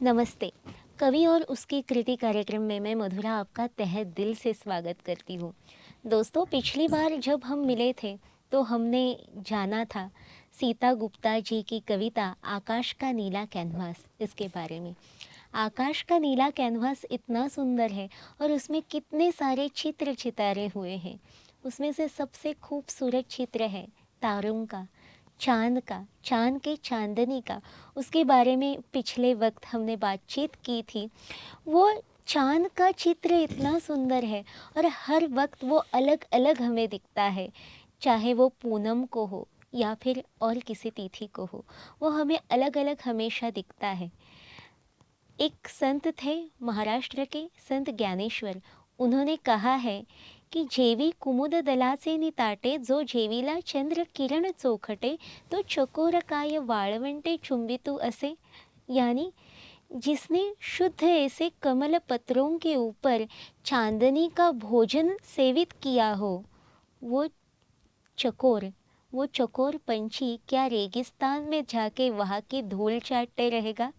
नमस्ते। कवि और उसकी कृति कार्यक्रम में मैं मधुरा आपका तहे दिल से स्वागत करती हूँ। दोस्तों, पिछली बार जब हम मिले थे तो हमने जाना था सीता गुप्ता जी की कविता आकाश का नीला कैनवास इसके बारे में। आकाश का नीला कैनवास इतना सुंदर है और उसमें कितने सारे चित्र चितारे हुए हैं। उसमें से सबसे खूबसूरत चित्र है तारों का, चाँद का, चाँद के चाँदनी का। उसके बारे में पिछले वक्त हमने बातचीत की थी। वो चाँद का चित्र इतना सुंदर है और हर वक्त वो अलग-अलग हमें दिखता है, चाहे वो पूनम को हो या फिर और किसी तिथि को हो, वो हमें अलग-अलग हमेशा दिखता है। एक संत थे महाराष्ट्र के संत ज्ञानेश्वर, उन्होंने कहा है की जेवी कुमुद दलाचे निताटे जो जेवीला चंद्र किरण चोखटे तो चकोर काय वाळवंटे चुंबितू असे। यानी जिसने शुद्ध ऐसे कमल पत्रों के ऊपर चांदनी का भोजन सेवित किया हो, चकोर वो चकोर पंछी क्या रेगिस्तान में जाके वहाँ की धूल चाटते रहेगा?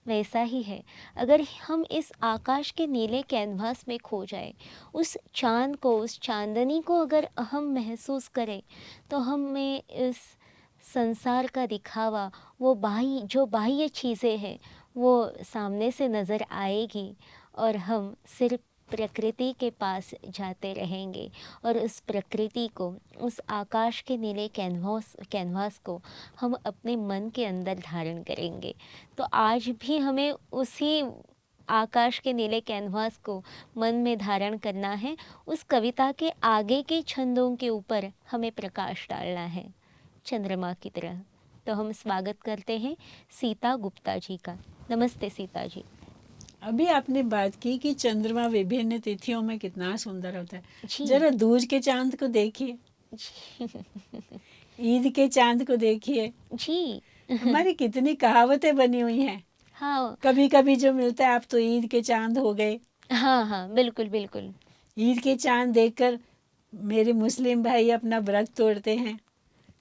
वैसा ही है, अगर हम इस आकाश के नीले कैनवास में खो जाए, उस चाँद को, उस चाँदनी को अगर हम महसूस करें, तो हमें इस संसार का दिखावा, वो बाह्य चीज़ें हैं, वो सामने से नज़र आएगी और हम सिर्फ प्रकृति के पास जाते रहेंगे और उस प्रकृति को, उस आकाश के नीले कैनवास को हम अपने मन के अंदर धारण करेंगे। तो आज भी हमें उसी आकाश के नीले कैनवास को मन में धारण करना है। उस कविता के आगे के छंदों के ऊपर हमें प्रकाश डालना है, चंद्रमा की तरह। तो हम स्वागत करते हैं सीता गुप्ता जी का। नमस्ते सीता जी। अभी आपने बात की कि चंद्रमा विभिन्न तिथियों में कितना सुंदर होता है। जी। जरा दूज के चांद को देखिए, ईद के चांद को देखिए। जी। हमारी कितनी कहावतें बनी हुई हैं। हाँ कभी कभी जो मिलता है, आप तो ईद के चांद हो गए। हाँ हाँ, बिल्कुल बिल्कुल। ईद के चांद देखकर मेरे मुस्लिम भाई अपना व्रत तोड़ते हैं।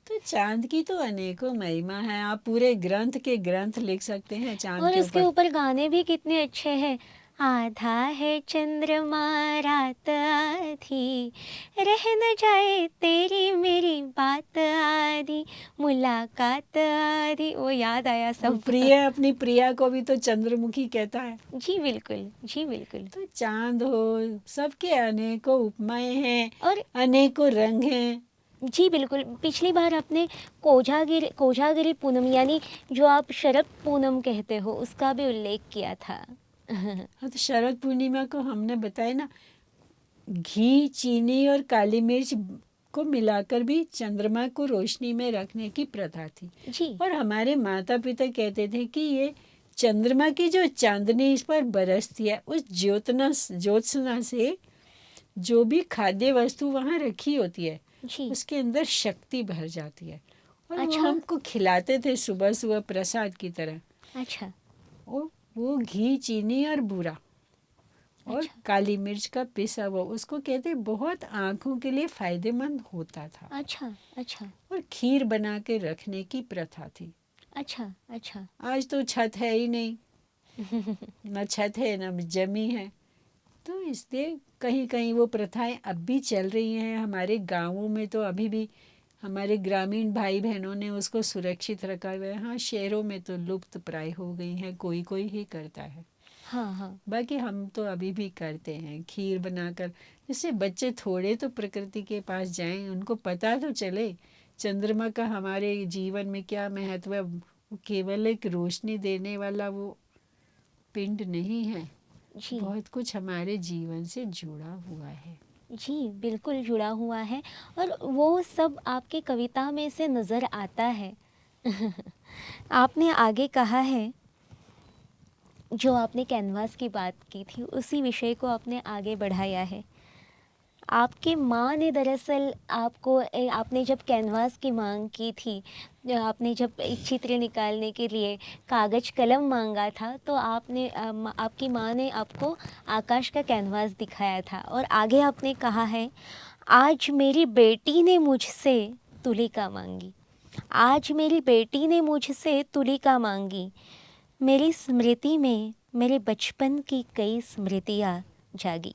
तो चांद की तो अनेकों महिमा है। आप पूरे ग्रंथ के ग्रंथ लिख सकते हैं चांद और के उसके ऊपर। ऊपर गाने भी कितने अच्छे हैं। आधा है चंद्रमा रात आधी, रह न जाए तेरी मेरी बात आधी, मुलाकात आधी। वो याद आया और सब। प्रिय अपनी प्रिया को भी तो चंद्रमुखी कहता है। जी बिल्कुल, जी बिल्कुल। तो चांद हो, सबके अनेकों उपमाएं हैं, और अनेकों रंग हैं। जी बिल्कुल, पिछली बार आपने कोजागिरी पूनम, यानी जो आप शरद पूनम कहते हो, उसका भी उल्लेख किया था। हाँ, तो शरद पूर्णिमा को हमने बताया ना, घी, चीनी और काली मिर्च को मिलाकर भी चंद्रमा को रोशनी में रखने की प्रथा थी। जी। और हमारे माता पिता कहते थे कि ये चंद्रमा की जो चांदनी इस पर बरसती है, उस ज्योत्सना से जो भी खाद्य वस्तु वहाँ रखी होती है, जी। उसके अंदर शक्ति भर जाती है। और वो अच्छा। हमको खिलाते थे सुबह सुबह प्रसाद की तरह। अच्छा। वो घी, चीनी और बूरा और अच्छा। काली मिर्च का पिसा हुआ, उसको कहते बहुत आँखों के लिए फायदेमंद होता था। अच्छा। अच्छा। और खीर बना के रखने की प्रथा थी। अच्छा। अच्छा। आज तो छत है ही नहीं, न छत है न जमी है। तो इसलिए कहीं कहीं वो प्रथाएं अब भी चल रही हैं। हमारे गांवों में तो अभी भी हमारे ग्रामीण भाई बहनों ने उसको सुरक्षित रखा हुआ है। हाँ, शहरों में तो लुप्त प्राय हो गई हैं, कोई कोई ही करता है। हाँ हाँ। बाकी हम तो अभी भी करते हैं खीर बनाकर, जिससे बच्चे थोड़े तो प्रकृति के पास जाएं, उनको पता तो चले चंद्रमा का हमारे जीवन में क्या महत्व है। वो केवल एक रोशनी देने वाला वो पिंड नहीं है, जी। बहुत कुछ हमारे जीवन से जुड़ा हुआ है। जी बिल्कुल जुड़ा हुआ है और वो सब आपकी कविता में से नज़र आता है। आपने आगे कहा है, जो आपने कैनवास की बात की थी उसी विषय को आपने आगे बढ़ाया है। आपकी माँ ने दरअसल आपने जब कैनवास की मांग की थी, आपने जब एक चित्र निकालने के लिए कागज़ कलम मांगा था, तो आपकी माँ ने आपको आकाश का कैनवास दिखाया था और आगे आपने कहा है, आज मेरी बेटी ने मुझसे तुलिका मांगी, आज मेरी बेटी ने मुझसे तुलिका मांगी, मेरी स्मृति में मेरे बचपन की कई स्मृतियाँ जागी।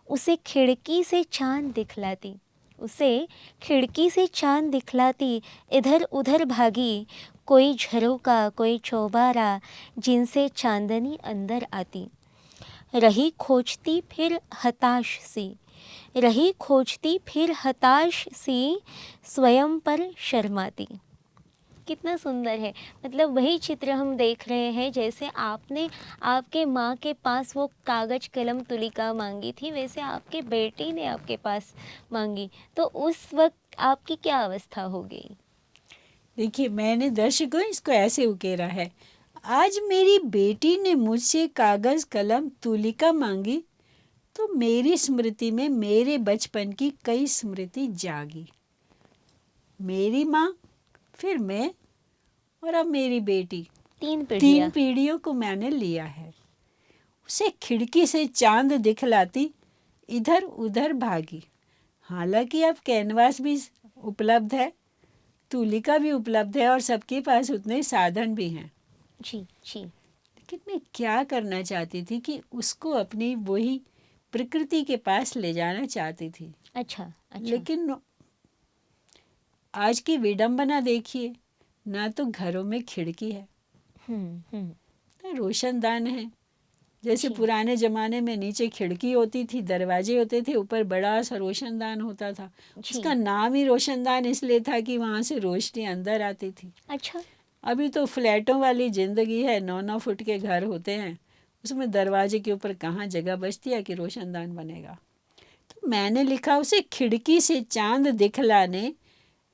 उसे खिड़की से चांद दिखलाती, उसे खिड़की से चांद दिखलाती, इधर उधर भागी, कोई झरोका कोई चौबारा, जिनसे चांदनी अंदर आती। रही खोजती फिर हताश सी, रही खोजती फिर हताश सी, स्वयं पर शर्माती। कितना सुंदर है। मतलब वही चित्र हम देख रहे हैं, जैसे आपने आपके माँ के पास वो कागज कलम तुलिका मांगी थी, वैसे आपके बेटी ने आपके पास मांगी, तो उस वक्त आपकी क्या अवस्था हो गई? देखिए, मैंने दर्शकों इसको ऐसे उकेरा है। आज मेरी बेटी ने मुझसे कागज कलम तुलिका मांगी, तो मेरी स्मृति में मेरे बचपन की कई स्मृति जागी। मेरी माँ, फिर मैं, और अब मेरी बेटी, 3 पीढ़ियों को मैंने लिया है। उसे खिड़की से चांद दिखलाती, इधर उधर भागी। हालांकि अब कैनवास भी उपलब्ध है, तुलिका भी उपलब्ध है और सबके पास उतने साधन भी हैं। जी जी। लेकिन मैं क्या करना चाहती थी कि उसको अपनी वही प्रकृति के पास ले जाना चाहती थी। अच्छा अच्छा। लेकिन आज की विडंबना देखिए, ना तो घरों में खिड़की है, ना रोशनदान है। जैसे जी। पुराने जमाने में नीचे खिड़की होती थी, दरवाजे होते थे, ऊपर बड़ा सा रोशनदान होता था। जी। उसका नाम ही रोशनदान इसलिए था कि वहाँ से रोशनी अंदर आती थी। अच्छा। अभी तो फ्लैटों वाली जिंदगी है, 9-9 फुट के घर होते हैं, उसमें दरवाजे के ऊपर कहाँ जगह बचती है कि रोशनदान बनेगा। तो मैंने लिखा, उसे खिड़की से चांद दिखलाने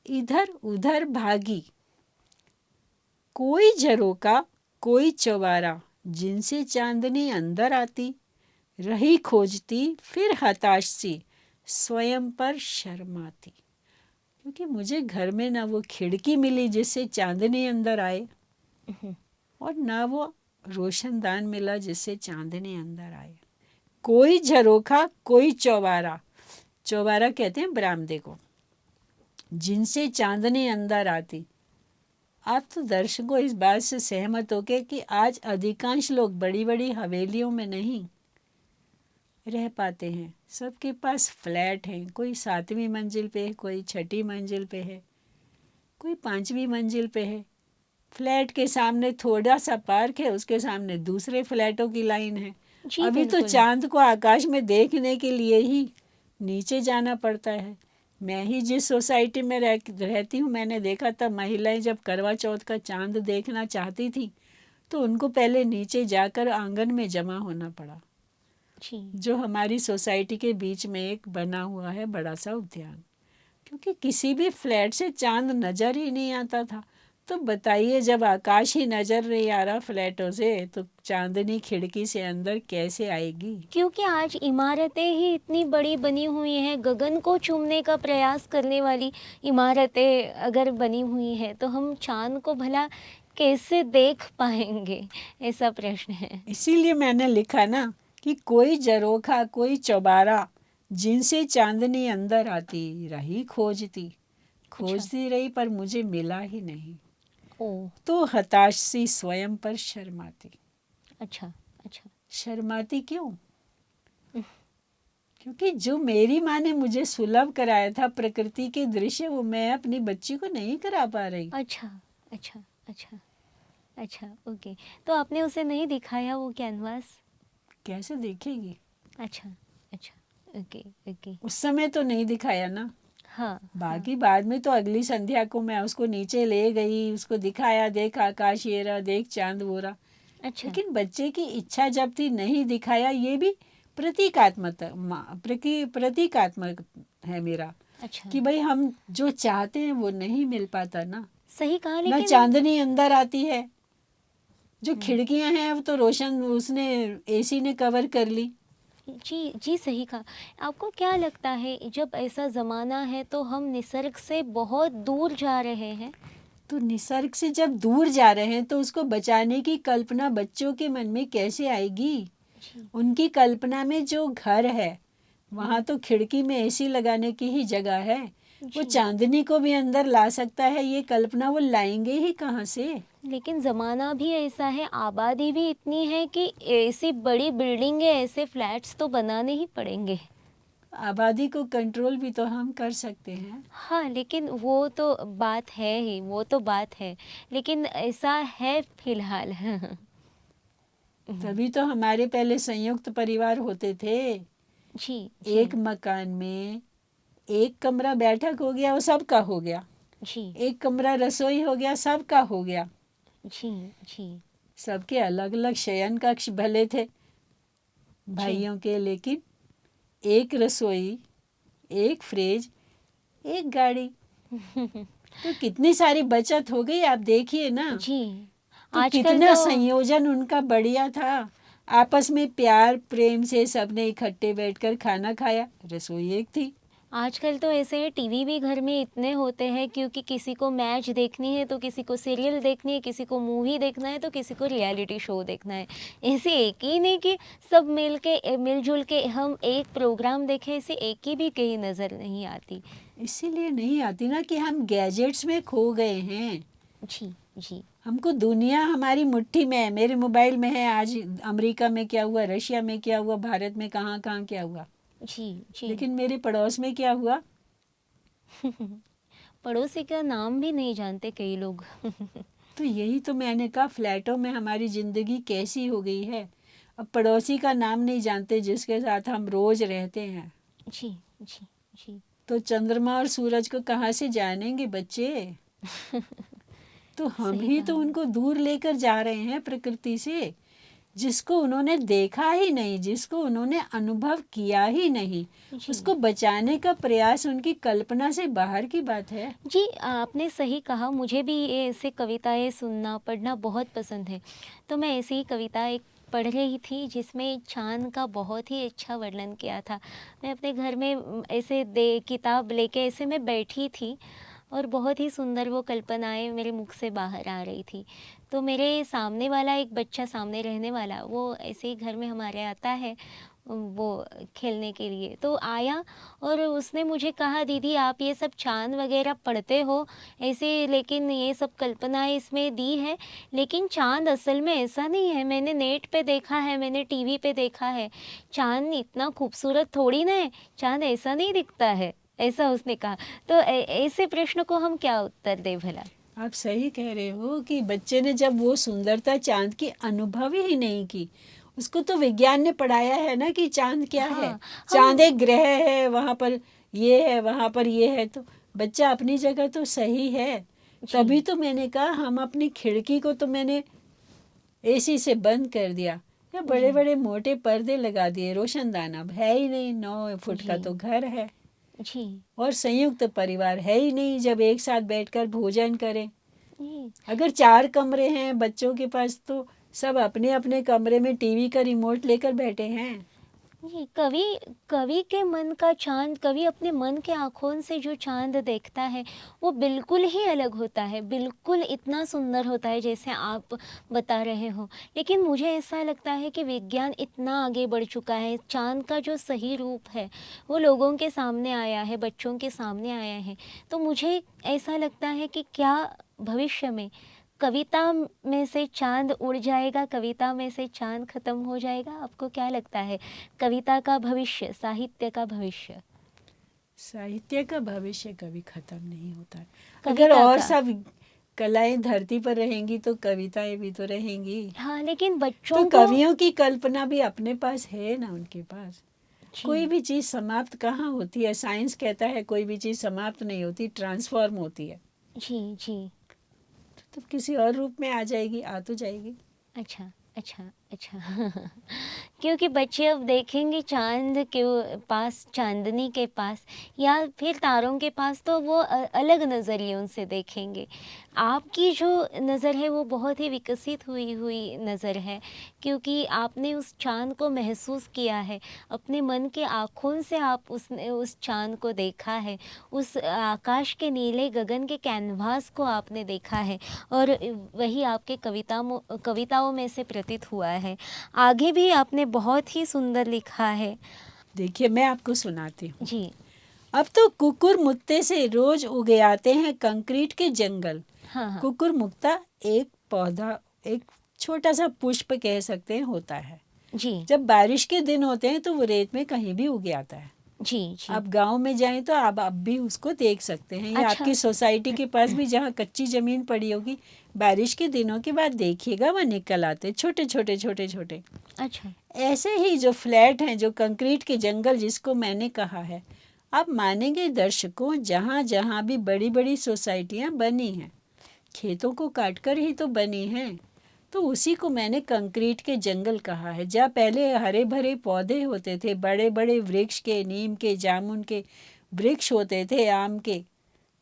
इधर उधर भागी, कोई झरोका कोई चौबारा, जिनसे चांदनी अंदर आती। रही खोजती फिर हताश सी, स्वयं पर शर्माती। क्योंकि मुझे घर में ना वो खिड़की मिली जिससे चांदनी अंदर आए, और ना वो रोशनदान मिला जिससे चांदनी अंदर आए। कोई झरोखा कोई चौबारा, चौबारा कहते हैं बरामदे को, जिनसे चांदनी अंदर आती। आप तो दर्शकों इस बात से सहमत होगे कि आज अधिकांश लोग बड़ी बड़ी हवेलियों में नहीं रह पाते हैं। सबके पास फ्लैट हैं, कोई 7वीं मंजिल पे है, कोई 6ठी मंजिल पे है, कोई 5वीं मंजिल पे है। फ्लैट के सामने थोड़ा सा पार्क है, उसके सामने दूसरे फ्लैटों की लाइन है। जी अभी तो बिल्कुल। चांद को आकाश में देखने के लिए ही नीचे जाना पड़ता है। मैं ही जिस सोसाइटी में रहती हूँ, मैंने देखा था महिलाएं जब करवा चौथ का चांद देखना चाहती थी तो उनको पहले नीचे जाकर आंगन में जमा होना पड़ा, जी। जो हमारी सोसाइटी के बीच में एक बना हुआ है बड़ा सा उद्यान। क्योंकि किसी भी फ्लैट से चांद नज़र ही नहीं आता था। तो बताइए, जब आकाश ही नज़र नहीं आ रहा फ्लैटों से, तो चांदनी खिड़की से अंदर कैसे आएगी? क्योंकि आज इमारतें ही इतनी बड़ी बनी हुई हैं, गगन को चूमने का प्रयास करने वाली इमारतें अगर बनी हुई हैं, तो हम चाँद को भला कैसे देख पाएंगे, ऐसा प्रश्न है। इसीलिए मैंने लिखा ना कि कोई झरोखा कोई चौबारा, जिनसे चांदनी अंदर आती। रही खोजती रही पर मुझे मिला ही नहीं, ओह। तो हताश सी स्वयं पर शर्माती। अच्छा अच्छा। शर्माती क्यों? क्योंकि जो मेरी माँ ने मुझे सुलभ कराया था प्रकृति के दृश्य, वो मैं अपनी बच्ची को नहीं करा पा रही। अच्छा अच्छा अच्छा। अच्छा ओके। तो आपने उसे नहीं दिखाया वो कैनवास? कैसे देखेगी? अच्छा अच्छा। Okay okay. उस समय तो नहीं दिखाया ना। हाँ हाँ। बाकी बाद में तो अगली संध्या को मैं उसको नीचे ले गई, उसको दिखाया, देख आकाश ये रहा, देख चांद वो रहा। अच्छा। लेकिन बच्चे की इच्छा जब थी, नहीं दिखाया। ये भी प्रतीकात्मक है मेरा, अच्छा। कि भाई हम जो चाहते हैं वो नहीं मिल पाता ना। सही कहा, ना लेकिन चांदनी अंदर आती है, जो खिड़कियां हैं वो तो रोशन उसने एसी ने कवर कर ली। जी जी सही कहा। आपको क्या लगता है, जब ऐसा ज़माना है तो हम निसर्ग से बहुत दूर जा रहे हैं? तो निसर्ग से जब दूर जा रहे हैं तो उसको बचाने की कल्पना बच्चों के मन में कैसे आएगी? जी। उनकी कल्पना में जो घर है, वहाँ तो खिड़की में एसी लगाने की ही जगह है। वो जी। चांदनी को भी अंदर ला सकता है, ये कल्पना वो लाएंगे ही कहाँ से? लेकिन ज़माना भी ऐसा है, आबादी भी इतनी है कि ऐसी बड़ी बिल्डिंगें, ऐसे फ्लैट्स तो बनाने ही पड़ेंगे। आबादी को कंट्रोल भी तो हम कर सकते हैं। हाँ, लेकिन वो तो बात है ही, वो तो बात है। लेकिन ऐसा है फ़िलहाल। तभी तो हमारे पहले संयुक्त परिवार होते थे। जी, जी, एक मकान में एक कमरा बैठक हो गया, वो सबका हो गया। जी, एक कमरा रसोई हो गया, सबका हो गया। जी, जी, सबके अलग अलग शयन कक्ष भले थे जी। भाइयों के, लेकिन एक रसोई, एक फ्रिज, एक गाड़ी, तो कितनी सारी बचत हो गई, आप देखिए ना। जी, तो आजकल कितना तो संयोजन उनका बढ़िया था। आपस में प्यार प्रेम से सबने इकट्ठे बैठकर खाना खाया, रसोई एक थी। आजकल तो ऐसे टीवी भी घर में इतने होते हैं, क्योंकि किसी को मैच देखनी है तो किसी को सीरियल देखनी है, किसी को मूवी देखना है तो किसी को रियलिटी शो देखना है। ऐसे एक ही नहीं कि सब मिलजुल के हम एक प्रोग्राम देखें, ऐसे एक की भी कहीं नज़र नहीं आती। इसीलिए नहीं आती ना कि हम गैजेट्स में खो गए हैं। जी, जी, हमको दुनिया हमारी मुट्ठी में है, मेरे मोबाइल में है। आज अमेरिका में क्या हुआ, रशिया में क्या हुआ, भारत में कहाँ कहाँ क्या हुआ, जी, जी। लेकिन मेरे पड़ोस में क्या हुआ? पड़ोसी का नाम भी नहीं जानते कई लोग। तो यही तो मैंने कहा, फ्लैटों में हमारी जिंदगी कैसी हो गई है। अब पड़ोसी का नाम नहीं जानते जिसके साथ हम रोज रहते हैं। जी, जी, जी। तो चंद्रमा और सूरज को कहाँ से जानेंगे बच्चे? तो हम सही ही तो कहा। उनको दूर लेकर जा रहे हैं प्रकृति से, जिसको उन्होंने देखा ही नहीं, जिसको उन्होंने अनुभव किया ही नहीं। जी। उसको बचाने का प्रयास उनकी कल्पना से बाहर की बात है। जी, आपने सही कहा। मुझे भी ये ऐसे कविताएँ सुनना, पढ़ना बहुत पसंद है। तो मैं ऐसी ही कविता एक पढ़ रही थी जिसमें चाँद का बहुत ही अच्छा वर्णन किया था। मैं अपने घर में ऐसे दे किताब लेके ऐसे मैं बैठी थी और बहुत ही सुंदर वो कल्पनाएँ मेरे मुख से बाहर आ रही थी। तो मेरे सामने वाला एक बच्चा, सामने रहने वाला, वो ऐसे ही घर में हमारे आता है वो खेलने के लिए। तो आया और उसने मुझे कहा, दीदी आप ये सब चाँद वग़ैरह पढ़ते हो ऐसे, लेकिन ये सब कल्पनाएँ इसमें दी है, लेकिन चाँद असल में ऐसा नहीं है। मैंने नेट पे देखा है, मैंने टीवी पे देखा है। चाँद इतना खूबसूरत थोड़ी ना है, चाँद ऐसा नहीं दिखता है। ऐसा उसने कहा। तो ऐसे प्रश्न को हम क्या उत्तर दें भला? आप सही कह रहे हो कि बच्चे ने जब वो सुंदरता चांद की अनुभव ही नहीं की, उसको तो विज्ञान ने पढ़ाया है ना कि चांद क्या है। हाँ, चांद हम एक ग्रह है, वहाँ पर ये है, वहाँ पर ये है। तो बच्चा अपनी जगह तो सही है। तभी जी, तो मैंने कहा, हम अपनी खिड़की को तो मैंने एसी से बंद कर दिया, या बड़े जी, बड़े मोटे पर्दे लगा दिए, रोशनदान अब है ही नहीं। 9 फुट का जी, तो घर है, जी, और संयुक्त परिवार है ही नहीं जब एक साथ बैठकर भोजन करें। जी। अगर 4 कमरे हैं बच्चों के पास, तो सब अपने अपने कमरे में टीवी का रिमोट लेकर बैठे हैं। जी, कवि कवि के मन का चाँद, कवि अपने मन के आँखों से जो चाँद देखता है, वो बिल्कुल ही अलग होता है, बिल्कुल इतना सुंदर होता है जैसे आप बता रहे हो। लेकिन मुझे ऐसा लगता है कि विज्ञान इतना आगे बढ़ चुका है, चाँद का जो सही रूप है, वो लोगों के सामने आया है, बच्चों के सामने आया है। तो मुझे ऐसा लगता है कि क्या भविष्य में कविता में से चाँद उड़ जाएगा, कविता में से चाँद खत्म हो जाएगा? आपको क्या लगता है? कविता का भविष्य, साहित्य का भविष्य, साहित्य का भविष्य कभी खत्म नहीं होता है। अगर कविता और का? सब कलाएं धरती पर रहेंगी तो कविताएं भी तो रहेंगी। हाँ, लेकिन तो बच्चों को कवियों की कल्पना भी अपने पास है ना, उनके पास। कोई जी, भी चीज़ समाप्त कहाँ होती है? साइंस कहता है कोई भी चीज़ समाप्त नहीं होती, ट्रांसफॉर्म होती है। जी, जी। तो किसी और रूप में आ जाएगी, आ तो जाएगी। अच्छा, अच्छा, अच्छा। क्योंकि बच्चे अब देखेंगे चाँद के पास, चाँदनी के पास या फिर तारों के पास, तो वो अलग नज़रियों से देखेंगे। आपकी जो नज़र है वो बहुत ही विकसित हुई हुई नज़र है, क्योंकि आपने उस चाँद को महसूस किया है, अपने मन के आँखों से आप उस चाँद को देखा है, उस आकाश के नीले गगन के कैनवास को आपने देखा है, और वही आपके कविताओं में से प्रतीत हुआ है। आगे भी आपने बहुत ही सुंदर लिखा है। देखिए, मैं आपको सुनाती हूँ। जी, अब तो कुकुर मुत्ते से रोज उगे आते हैं कंक्रीट के जंगल। हाँ हाँ कुकुर मुक्ता एक पौधा, एक छोटा सा पुष्प कह सकते हैं, होता है। जी जब बारिश के दिन होते हैं तो वो रेत में कहीं भी उग आता है। जी जी। आप गांव में जाएं तो आप अब भी उसको देख सकते हैं, या अच्छा। आपकी सोसाइटी के पास भी जहाँ कच्ची जमीन पड़ी होगी, बारिश के दिनों के बाद देखिएगा वह निकल आते, छोटे छोटे छोटे छोटे। अच्छा। ऐसे ही जो फ्लैट हैं, जो कंक्रीट के जंगल जिसको मैंने कहा है, आप मानेंगे दर्शकों, जहाँ जहाँ भी बड़ी बड़ी सोसाइटियाँ बनी हैं, खेतों को काटकर ही तो बनी हैं। तो उसी को मैंने कंक्रीट के जंगल कहा है। जहाँ पहले हरे भरे पौधे होते थे, बड़े बड़े वृक्ष के, नीम के, जामुन के वृक्ष होते थे, आम के,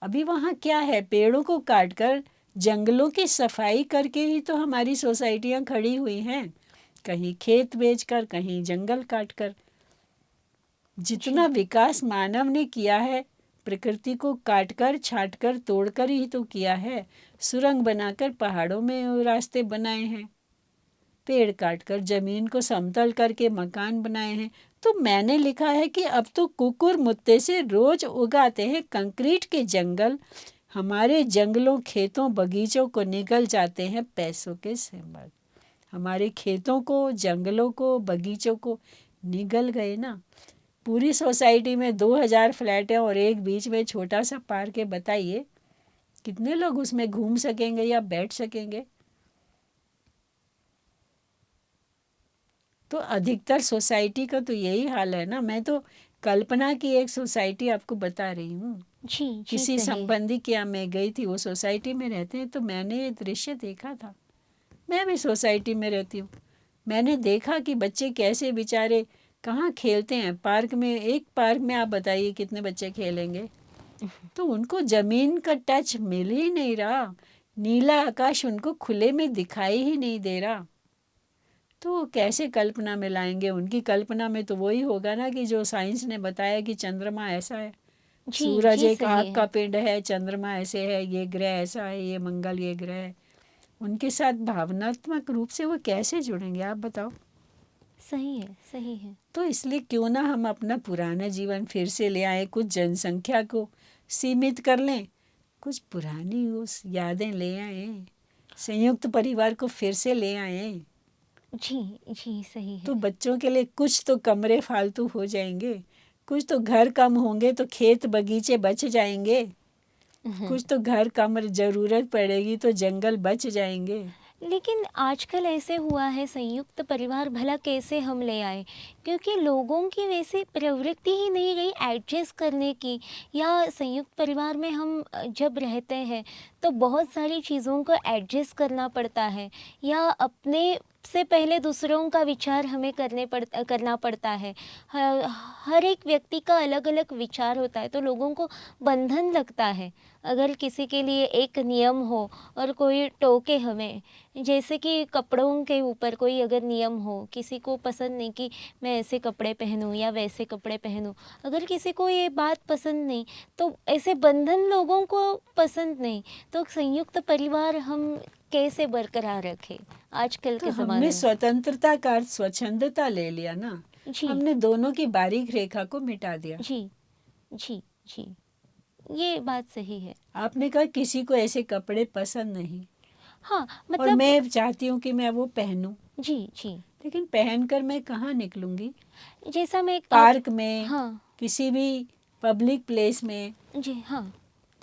अभी वहाँ क्या है? पेड़ों को काटकर जंगलों की सफाई करके ही तो हमारी सोसाइटियाँ खड़ी हुई हैं। कहीं खेत बेचकर, कहीं जंगल काटकर। जितना जी विकास मानव ने किया है, प्रकृति को काटकर, छाटकर, तोड़कर ही तो किया है। सुरंग बनाकर पहाड़ों में रास्ते बनाए हैं, पेड़ काटकर जमीन को समतल करके मकान बनाए हैं। तो मैंने लिखा है कि अब तो कुकुर मुत्ते से रोज उगाते हैं कंक्रीट के जंगल। हमारे जंगलों, खेतों, बगीचों को निगल जाते हैं पैसों के सिंबल। हमारे खेतों को, जंगलों को, बगीचों को निगल गए ना। पूरी सोसाइटी में 2000 फ्लैट है और एक बीच में छोटा सा पार्क है। बताइए कितने लोग उसमें घूम सकेंगे या बैठ सकेंगे? तो अधिकतर सोसाइटी का तो यही हाल है ना। मैं तो कल्पना की एक सोसाइटी आपको बता रही हूँ। जी जी किसी सही है। संबंधी के यहाँ मैं गई थी, वो सोसाइटी में रहते हैं, तो मैंने ये दृश्य देखा था। मैं भी सोसाइटी में रहती हूँ। मैंने देखा कि बच्चे कैसे बेचारे कहाँ खेलते हैं। पार्क में, एक पार्क में आप बताइए कितने बच्चे खेलेंगे? तो उनको जमीन का टच मिल ही नहीं रहा। नीला आकाश उनको खुले में दिखाई ही नहीं दे रहा। तो वो कैसे कल्पना में लाएंगे? उनकी कल्पना में तो वही होगा ना कि जो साइंस ने बताया कि चंद्रमा ऐसा है, जी सूरज जी एक सही आग है। का पिंड है, चंद्रमा ऐसे है, ये ग्रह ऐसा है, ये मंगल ये ग्रह है। उनके साथ भावनात्मक रूप से वो कैसे जुड़ेंगे, आप बताओ? सही है सही है। तो इसलिए क्यों ना हम अपना पुराना जीवन फिर से ले आए, कुछ जनसंख्या को सीमित कर लें, कुछ पुरानी उस यादें ले आए, संयुक्त परिवार को फिर से ले आए। जी जी सही तो है। बच्चों के लिए कुछ तो कमरे फालतू हो जाएंगे, कुछ तो घर कम होंगे तो खेत बगीचे बच जाएंगे, कुछ तो घर कम जरूरत पड़ेगी तो जंगल बच जाएंगे। लेकिन आजकल ऐसे हुआ है संयुक्त परिवार भला कैसे हम ले आए, क्योंकि लोगों की वैसी प्रवृत्ति ही नहीं रही एडजस्ट करने की। या संयुक्त परिवार में हम जब रहते हैं तो बहुत सारी चीज़ों को एडजस्ट करना पड़ता है, या अपने से पहले दूसरों का विचार हमें करना पड़ता है। हर एक व्यक्ति का अलग अलग विचार होता है, तो लोगों को बंधन लगता है। अगर किसी के लिए एक नियम हो और कोई टोके हमें, जैसे कि कपड़ों के ऊपर कोई अगर नियम हो, किसी को पसंद नहीं कि मैं ऐसे कपड़े पहनूं या वैसे कपड़े पहनूं, अगर किसी को ये बात पसंद नहीं, तो ऐसे बंधन लोगों को पसंद नहीं, तो संयुक्त परिवार हम कैसे बरकरार रखें आजकल तो के हमने ज़माने में। स्वतंत्रता का अर्थ स्वच्छंदता ले लिया ना। जी हमने दोनों की बारीक रेखा को मिटा दिया। जी जी जी, ये बात सही है। आपने कहा किसी को ऐसे कपड़े पसंद नहीं, हाँ और मतलब। मैं चाहती हूँ कि मैं वो पहनूं, जी जी। लेकिन पहनकर मैं कहाँ निकलूंगी? जैसा मैं आप। पार्क में, हाँ। किसी भी पब्लिक प्लेस में। जी हाँ।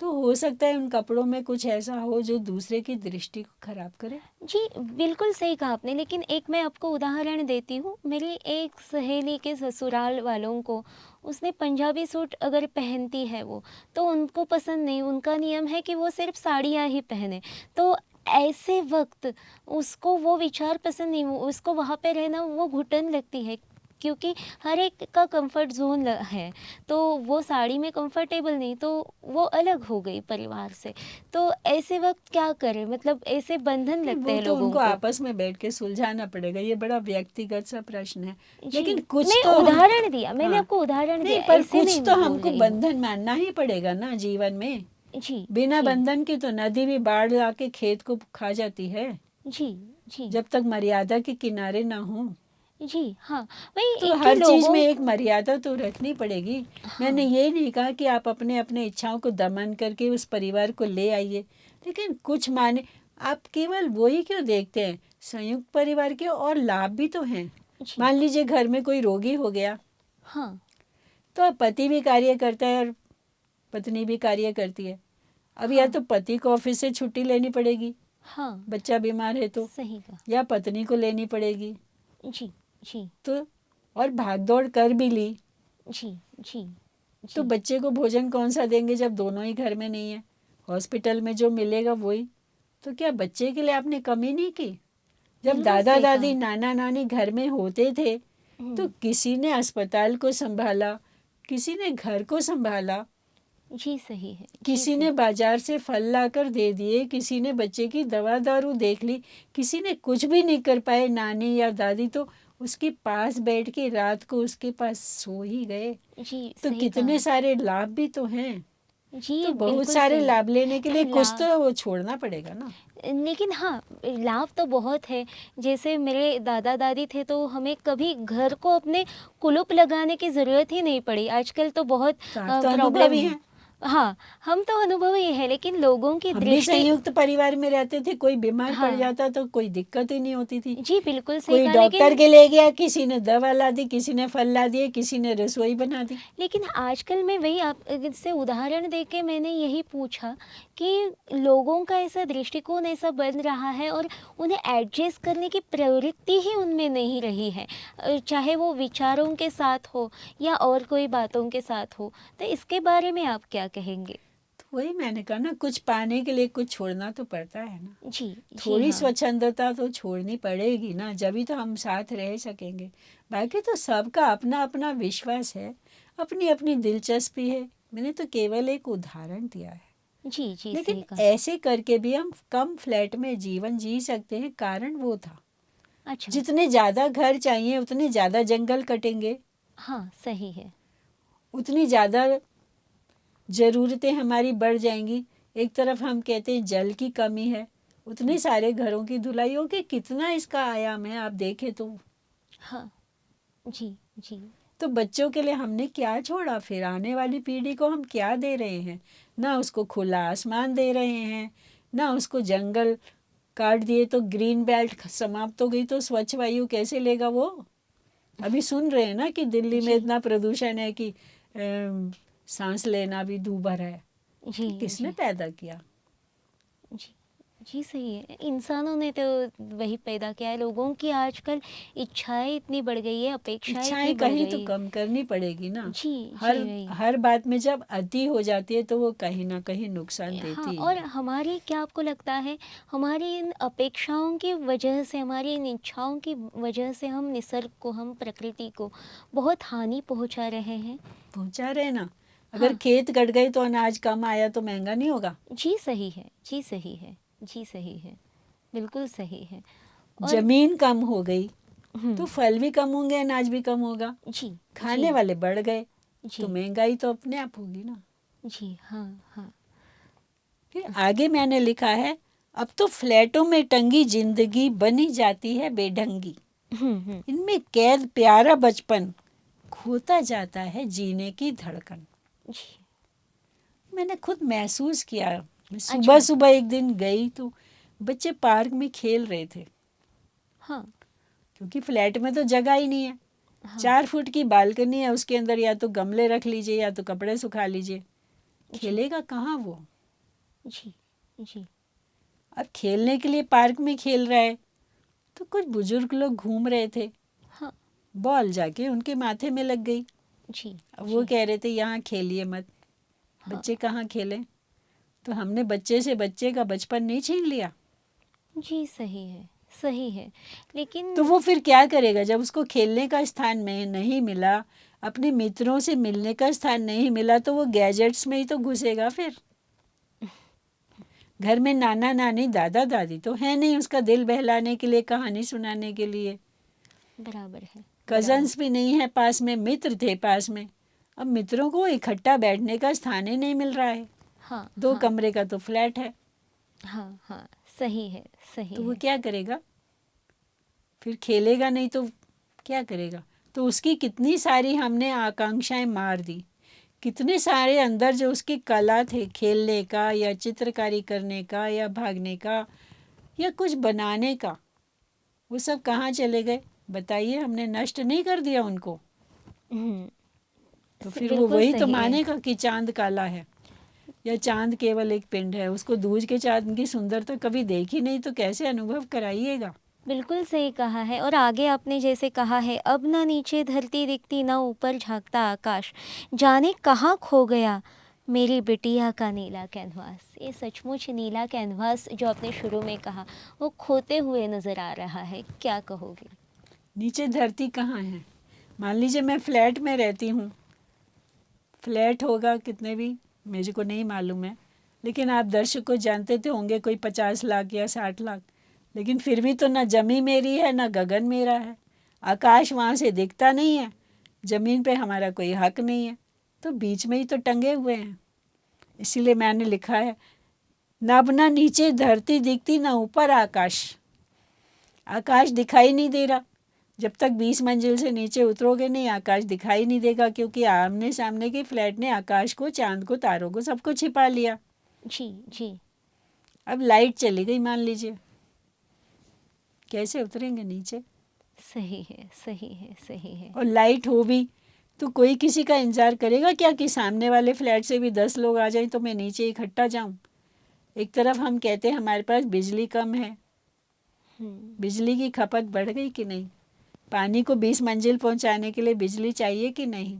तो हो सकता है उन कपड़ों में कुछ ऐसा हो जो दूसरे की दृष्टि को खराब करे। जी बिल्कुल सही कहा आपने, लेकिन एक मैं आपको उदाहरण देती हूँ। मेरी एक सहेली के ससुराल वालों को, उसने पंजाबी सूट अगर पहनती है वो, तो उनको पसंद नहीं। उनका नियम है कि वो सिर्फ साड़ियाँ ही पहने। तो ऐसे वक्त उसको वो विचार पसंद नहीं, उसको वहाँ पे रहना वो घुटन लगती है, क्योंकि हर एक का कंफर्ट जोन है। तो वो साड़ी में कंफर्टेबल नहीं, तो वो अलग हो गई परिवार से। तो ऐसे वक्त क्या करें, मतलब ऐसे बंधन नहीं, लगते वो हैं तो लोगों उनको को। आपस में बैठ के सुलझाना पड़ेगा। ये बड़ा व्यक्तिगत सा प्रश्न है। जी, लेकिन कुछ मैं तो हम, उदाहरण दिया, मैंने हाँ, आपको उदाहरण नहीं, दिया, पर ऐसे कुछ नहीं तो बोल हमको रही हूँ। बंधन मानना ही पड़ेगा ना जीवन में। जी बिना जी बंधन के तो नदी भी बाढ़ आके खेत को खा जाती है, जी जी जब तक मर्यादा के किनारे ना हो। जी हाँ, वही तो कि हर चीज लोगों में एक मर्यादा तो रखनी पड़ेगी। मैंने हाँ, ये नहीं कहा कि आप अपने अपने इच्छाओं को दमन करके उस परिवार को ले आइए, लेकिन कुछ माने आप केवल वही क्यों देखते हैं, संयुक्त परिवार के और लाभ भी तो हैं। जी, मान लीजिए घर में कोई रोगी हो गया, हाँ, तो अब पति भी कार्य करता है और पत्नी भी कार्य करती है। अब या हाँ, तो पति को ऑफिस से छुट्टी लेनी पड़ेगी, हाँ, बच्चा बीमार है तो, सही कहा। या पत्नी को लेनी पड़ेगी। जी, जी, तो और भागदौड़ कर भी ली जी, जी, तो जी, बच्चे को भोजन कौन सा देंगे जब दोनों ही घर में नहीं है। हॉस्पिटल में जो मिलेगा वही। तो क्या बच्चे के लिए आपने कमी नहीं की? जब बिल्कुल दादा सही दादी कहा। नाना नानी घर में होते थे तो हुँ, किसी ने अस्पताल को संभाला, किसी ने घर को संभाला, जी सही है, जी किसी सही। ने बाजार से फल लाकर दे दिए, किसी ने बच्चे की दवा दारू देख ली, किसी ने कुछ भी नहीं कर पाए नानी या दादी तो उसके पास बैठ के रात को उसके पास सो ही गए। जी, तो सही कितने कहा। सारे लाभ भी तो हैं। जी, तो बहुत बिल्कुल सारे सही। लाभ लेने के लिए कुछ लाभ तो वो छोड़ना पड़ेगा ना। लेकिन हाँ, लाभ तो बहुत है। जैसे मेरे दादा-दादी थे तो हमें कभी घर को अपने कुलूप लगाने की ज़रूरत ही नहीं पड़ी। आजकल तो बहुत तो आप तो अनुभवी प्रॉब्लम हैं। हाँ, हम तो अनुभवी हैं लेकिन लोगों की हम भी दृष्टि संयुक्त परिवार में रहते थे, कोई बीमार पड़ हाँ, जाता तो कोई दिक्कत ही नहीं होती थी। जी बिल्कुल सही कोई कहा डॉक्टर लेकिन के ले गया, किसी ने दवा ला दी, किसी ने फल ला दिए, किसी ने रसोई बना दी। लेकिन आजकल मैं वही आप इससे उदाहरण दे के मैंने यही पूछा कि लोगों का ऐसा दृष्टिकोण ऐसा बन रहा है और उन्हें एडजस्ट करने की प्रवृत्ति ही उनमें नहीं रही है। चाहे वो विचारों के साथ हो या और कोई बातों के साथ हो। तो इसके बारे में आप क्या कहेंगे? तो वही मैंने कहा ना, कुछ पाने के लिए कुछ छोड़ना तो पड़ता है ना। जी, जी थोड़ी हाँ। स्वच्छंदता तो छोड़नी पड़ेगी ना, जभी तो हम साथ रह सकेंगे। बाकी तो सबका अपना अपना विश्वास है, अपनी अपनी दिलचस्पी है। मैंने तो केवल एक उदाहरण दिया है। जी, जी लेकिन सही कहा। ऐसे करके भी हम कम फ्लैट में जीवन जी सकते हैं। कारण वो था, अच्छा, जितने ज़्यादा घर चाहिए उतने ज़्यादा जंगल कटेंगे, हाँ, सही है। उतनी ज़्यादा ज़रूरतें हमारी बढ़ जाएंगी। एक तरफ हम कहते हैं जल की कमी है, उतने सारे घरों की धुलाई होगी। कितना इसका आयाम है आप देखें तो। हाँ, जी, जी। तो बच्चों के लिए हमने क्या छोड़ा? फिर आने वाली पीढ़ी को हम क्या दे रहे हैं? ना उसको खुला आसमान दे रहे हैं, ना उसको जंगल काट दिए तो ग्रीन बेल्ट समाप्त हो गई तो स्वच्छ वायु कैसे लेगा वो? अभी सुन रहे हैं ना कि दिल्ली में जी, इतना प्रदूषण है कि सांस लेना भी दूभर है। जी, कि किसने जी। पैदा किया? जी, जी सही है। इंसानों ने तो वही पैदा किया है। लोगों की आजकल इच्छाएँ इतनी बढ़ गई है, अपेक्षाएँ इतनी इच्छाएं बढ़ कहीं तो गई है। कम करनी पड़ेगी ना। जी, हर जी वही। हर बात में जब अति हो जाती है तो वो कहीं ना कहीं नुकसान हाँ, देती ही और है। हमारी क्या आपको लगता है हमारी इन अपेक्षाओं की वजह से, हमारी इन इच्छाओं की वजह से हम निसर्ग को, हम प्रकृति को बहुत हानि पहुँचा रहे हैं? पहुंचा रहे ना। अगर हाँ, खेत कट गए तो अनाज कम आया तो महंगा नहीं होगा? जी सही है, जी सही है, जी सही है। बिल्कुल सही है। और जमीन कम हो गई तो हुँ, फल भी कम होंगे, अनाज भी कम होगा। जी, जी, खाने वाले बढ़ गए तो जी, महंगाई तो अपने आप होगी ना। जी, हाँ, हाँ। फिर आगे मैंने लिखा है, अब तो फ्लैटों में टंगी जिंदगी बनी जाती है बेढंगी। हुँ, हुँ। इनमें कैद प्यारा बचपन खोता जाता है जीने की धड़कन। जी, मैंने खुद महसूस किया। मैं सुबह अच्छा, सुबह एक दिन गई तो बच्चे पार्क में खेल रहे थे, हाँ, क्योंकि फ्लैट में तो जगह ही नहीं है। हाँ, 4 फुट की बालकनी है, उसके अंदर या तो गमले रख लीजिए या तो कपड़े सुखा लीजिए। जी, खेलेगा कहाँ वो? जी, जी, अब खेलने के लिए पार्क में खेल रहा है तो कुछ बुजुर्ग लोग घूम रहे थे, हाँ, बॉल जाके उनके माथे में लग गई। जी, अब वो जी, कह रहे थे यहाँ खेलिए मत। हाँ, बच्चे कहाँ खेलें? तो हमने बच्चे से बच्चे का बचपन नहीं छीन लिया? जी, सही है, तो लेकिन वो फिर क्या करेगा जब उसको खेलने का स्थान में नहीं मिला, अपने मित्रों से मिलने का स्थान नहीं मिला, तो वो गैजेट्स में ही तो घुसेगा फिर। घर में नाना नानी दादा दादी तो है नहीं उसका दिल बहलाने के लिए, कहानी सुनाने के लिए। बराबर है, बराबर, कजन्स भी नहीं है पास में, मित्र थे पास में। अब मित्रों को इकट्ठा बैठने का स्थान ही नहीं मिल रहा है। हाँ, 2 हाँ, कमरे का तो फ्लैट है। हाँ, हाँ, सही तो वो है, क्या करेगा? फिर खेलेगा नहीं तो क्या करेगा? तो उसकी कितनी सारी हमने आकांक्षाएं मार दी, कितने सारे अंदर जो उसकी कला थे, खेलने का या चित्रकारी करने का या भागने का या कुछ बनाने का, वो सब कहाँ चले गए? बताइए, हमने नष्ट नहीं कर दिया उनको? हम्म, तो फिर वो बिल्कुल वही तो सही है। मानेगा कि चांद काला है या चांद केवल एक पिंड है। उसको दूज के चांद की सुंदरता कभी देखी नहीं तो कैसे अनुभव कराइएगा? बिल्कुल सही कहा है। और आगे आपने जैसे कहा है, अब ना नीचे धरती दिखती ना ऊपर झांकता आकाश, जाने कहाँ खो गया मेरी बिटिया का नीला कैनवास। ये सचमुच नीला कैनवास जो आपने शुरू में कहा, वो खोते हुए नज़र आ रहा है। क्या कहोगे? नीचे धरती कहाँ है? मान लीजिए मैं फ्लैट में रहती हूँ, फ्लैट होगा कितने भी मुझे को नहीं मालूम है, लेकिन आप दर्शक को जानते तो होंगे कोई 50 लाख या 60 लाख, लेकिन फिर भी तो ना जमी मेरी है ना गगन मेरा है। आकाश वहाँ से दिखता नहीं है, जमीन पे हमारा कोई हक नहीं है, तो बीच में ही तो टंगे हुए हैं। इसीलिए मैंने लिखा है, ना अब ना नीचे धरती दिखती ना ऊपर आकाश। आकाश दिखाई नहीं दे रहा। जब तक 20 मंजिल से नीचे उतरोगे नहीं, आकाश दिखाई नहीं देगा, क्योंकि आमने सामने के फ्लैट ने आकाश को, चांद को, तारों को, सबको छिपा लिया। जी जी। अब लाइट चली गई मान लीजिए, कैसे उतरेंगे नीचे? सही है, सही है, सही है। और लाइट हो भी तो कोई किसी का इंतजार करेगा क्या कि सामने वाले फ्लैट से भी 10 लोग आ जाएं तो मैं नीचे इकट्ठा जाऊं? एक तरफ हम कहते हैं हमारे पास बिजली कम है, बिजली की खपत बढ़ गई कि नहीं? पानी को 20 मंजिल पहुंचाने के लिए बिजली चाहिए कि नहीं?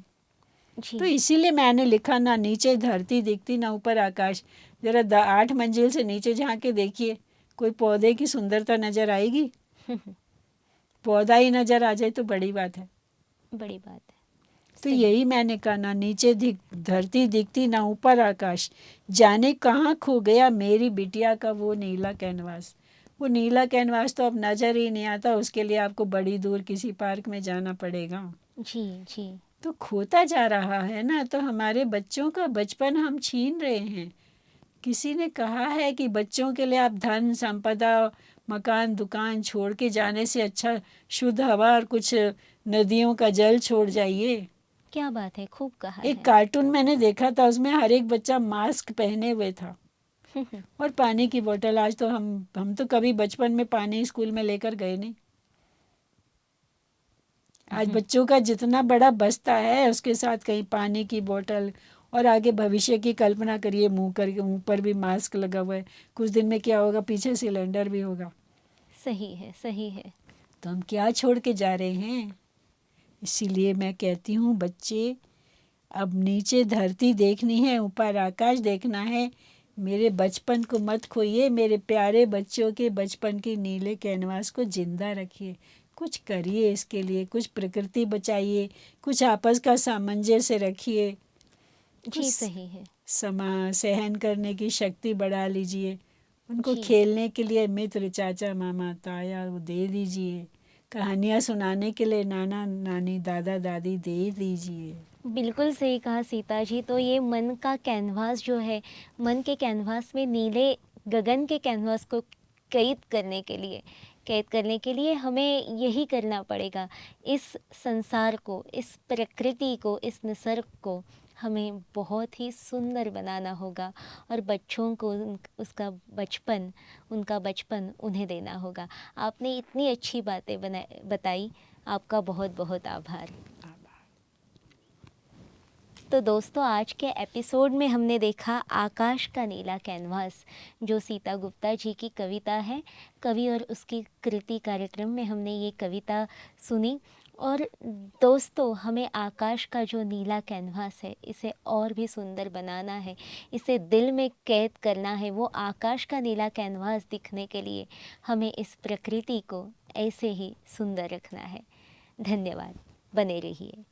जी। तो इसीलिए मैंने लिखा, ना नीचे धरती दिखती ना ऊपर आकाश। जरा 8 मंजिल से नीचे झांक के देखिए, कोई पौधे की सुंदरता नजर आएगी? पौधा ही नजर आ जाए तो बड़ी बात है। बड़ी बात है। तो सही। यही मैंने कहा, ना नीचे धरती दिखती ना ऊपर आकाश, जाने कहाँ खो गया मेरी बिटिया का वो नीला कैनवास। वो नीला कैनवास तो अब नजर ही नहीं आता, उसके लिए आपको बड़ी दूर किसी पार्क में जाना पड़ेगा। जी जी। तो खोता जा रहा है ना, तो हमारे बच्चों का बचपन हम छीन रहे हैं। किसी ने कहा है कि बच्चों के लिए आप धन संपदा, मकान दुकान छोड़ के जाने से अच्छा शुद्ध हवा और कुछ नदियों का जल छोड़ जाइए। क्या बात है, खूब कहा एक है। कार्टून मैंने देखा था, उसमें हर एक बच्चा मास्क पहने हुए था और पानी की बोतल। आज तो हम तो कभी बचपन में पानी स्कूल में लेकर गए नहीं। आज बच्चों का जितना बड़ा बस्ता है उसके साथ कहीं पानी की बोतल, और आगे भविष्य की कल्पना करिए, मुंह करके मुंह पर भी मास्क लगा हुआ है। कुछ दिन में क्या होगा, पीछे सिलेंडर भी होगा। सही है, सही है। तो हम क्या छोड़ के जा रहे हैं? इसीलिए मैं कहती हूँ बच्चे, अब नीचे धरती देखनी है, ऊपर आकाश देखना है। मेरे बचपन को मत खोइए, मेरे प्यारे बच्चों के बचपन की नीले कैनवास को जिंदा रखिए। कुछ करिए इसके लिए, कुछ प्रकृति बचाइए, कुछ आपस का सामंजस्य रखिए, कुछ जी सही है। सहन करने की शक्ति बढ़ा लीजिए। उनको जी। खेलने के लिए मित्र, चाचा, मामा, ताया वो दे दीजिए। कहानियाँ सुनाने के लिए नाना नानी, दादा दादी दे दीजिए। बिल्कुल सही कहा सीता जी। तो ये मन का कैनवास जो है, मन के कैनवास में नीले गगन के कैनवास को कैद करने के लिए हमें यही करना पड़ेगा। इस संसार को, इस प्रकृति को, इस निसर्ग को हमें बहुत ही सुंदर बनाना होगा और बच्चों को उनका बचपन उन्हें देना होगा। आपने इतनी अच्छी बातें बताई, आपका बहुत बहुत आभार। तो दोस्तों, आज के एपिसोड में हमने देखा आकाश का नीला कैनवास, जो सीता गुप्ता जी की कविता है। कवि और उसकी कृति कार्यक्रम में हमने ये कविता सुनी। और दोस्तों, हमें आकाश का जो नीला कैनवास है, इसे और भी सुंदर बनाना है, इसे दिल में कैद करना है। वो आकाश का नीला कैनवास दिखने के लिए हमें इस प्रकृति को ऐसे ही सुंदर रखना है। धन्यवाद। बने रहिए।